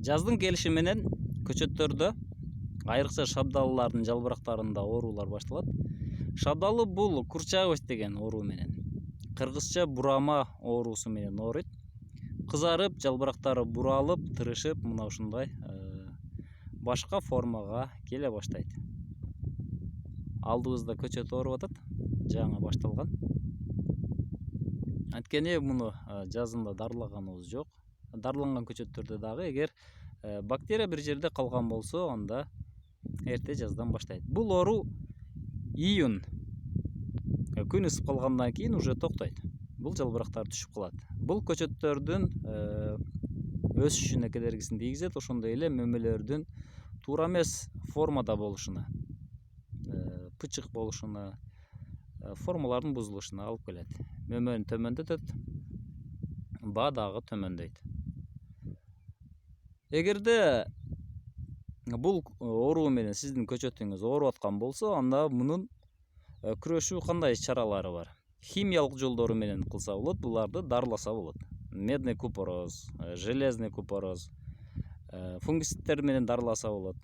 Жаздын келиши менен көчөттөрдө айрыкча шабдалылардын жалбырактарында оорулар башталат. Шабдалы бул курчавость деген оору менен, кыргызча бурама оорусу менен ооруйт. Кызарып, жалбырактары буралып, тырышып, мына ушундай башка формага келе баштайт. Алдыбызда көчөт ооруп атат, жаңы башталган. Анткени муну жазында дарылаганыбыз жок. Дарыланган көчөттөрдө дагы эгер бактерия бир жерде калган болсо, анда эрте жаздан баштайт. Бул оору июнь күн ысып калгандан кийин уже токтойт. Бул жалбырактар түшүп калат. Бул көчөттөрдүн өсүшүнө кедергисин тийгизет, ошондой эле мөмөлөрдүн туура эмес формада болушуна, пычык болушуна, формалардын бузулушуна алып келет. Мөмөнү төмөндөтөт, баа дагы төмөндөйт. Эгерде бул оору менен сиздин көчөтүңүз ооруп аткан болсо, анда мунун күрөшүү кандай чаралары бар? Химиялык жолдору менен кылса болот, буларды дарыласа болот. Медный купороз, железный купороз, фунгицидтер менен дарыласа болот.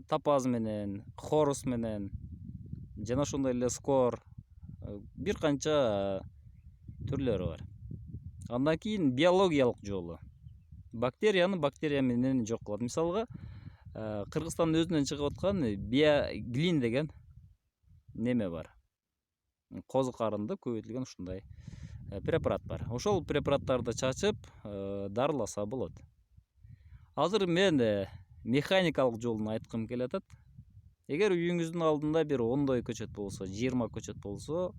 Топаз менен, хорус менен, жана ошондой эле скор, бир канча түрлөрү бар. Андан кийин биологиялык жолу. Бактерияны бактерия менен жок кылат. Мисалга, Кыргызстандын өзүнөн чыгып аткан биоглин деген неме бар. Козу карынды көбөйтүлгөн ушундай препарат бар. Ошол препараттарды чачып дарыласа болот. Азыр мен механикалык жолун айткым келе атат. Эгер үйүңүздүн алдында бир 10 көчөт болсо, 20 көчөт болсо,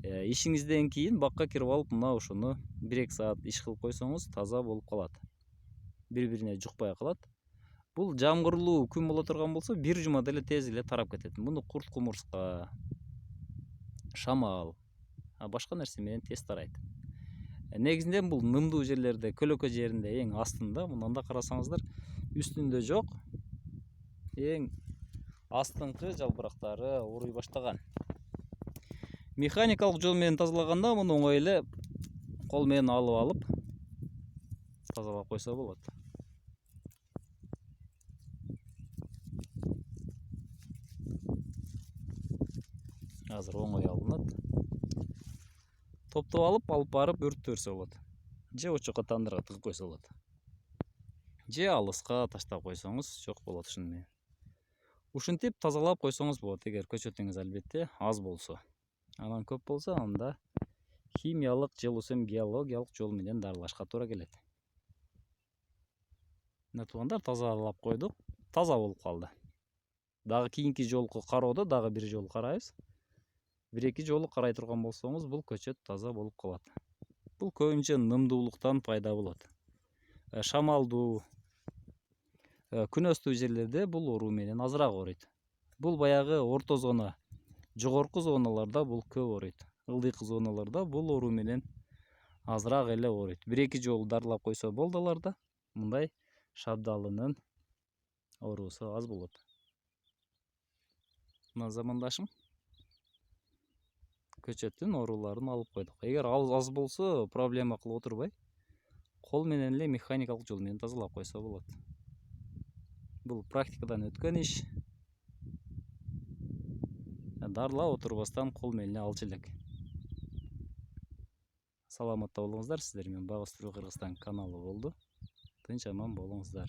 ишиңизден кийин бакка кирип алып, мына ушуну 1-2 саат иш кылып койсоңуз, таза болуп калат. Бири-бирине жукпай калат. Бул жамгырлуу күн боло турган болсо, бир жумада эле тез эле тарап кетет. Муну курт кумурска, шамал, башка нерсе менен тез тарайт. Негизинен бул нымдуу жерлерде, көлөкө жеринде, эң астында, мындан да карасаңыздар, үстүндө жок, эң астыңкы жалбырактары ооруй баштаган. Механикалык жол менен тазалаганда муну оңой эле кол менен алып тазалап койсо болот. Азыр оңой алынат. Топтоп алып барып өрттөп берсе болот. Же очокко тандырга тыгып койсо болот. Же алыска таштап койсоңуз жок болот ушуну менен. Ушинтип тазалап койсоңуз болот, эгер көчөтүңүз албетте аз болсо. Анан көп болсо, анда химиялык же болбосо биологиялык жол менен дарылашка туура келет. Мына туугандар, тазалап койдук, таза болуп калды. Дагы кийинки жолку кароодо дагы бир жолу карайбыз. 1-2 жолу карай турган болсоңуз, бул көчөт таза болуп калат. Бул көбүнчө нымдуулуктан пайда болот. Шамалдуу, күнөстүү жерлерде бул оору менен азыраак ооруйт. Бул баягы орто зона, жогорку зоналарда бул көп ооруйт. Ылдыйкы зоналарда бул оору менен азыраак эле ооруйт. 1-2 жолу дарылап койсо болду аларда. Мындай шабдалынын оорусу аз болот. Мына замандашым көчөттүн ооруларын алып койдук. Эгер аз болсо, проблема кылып отурбай, кол менен эле механикалык жол менен тазалап койсо болот. Бул практикадан өткөн иш. Дарылап отурбастан кол менен алчу элек. Саламатта болуңуздар. Сиздер менен Багыз Түрк Кыргызстан каналы болду. Тынч аман болуңуздар.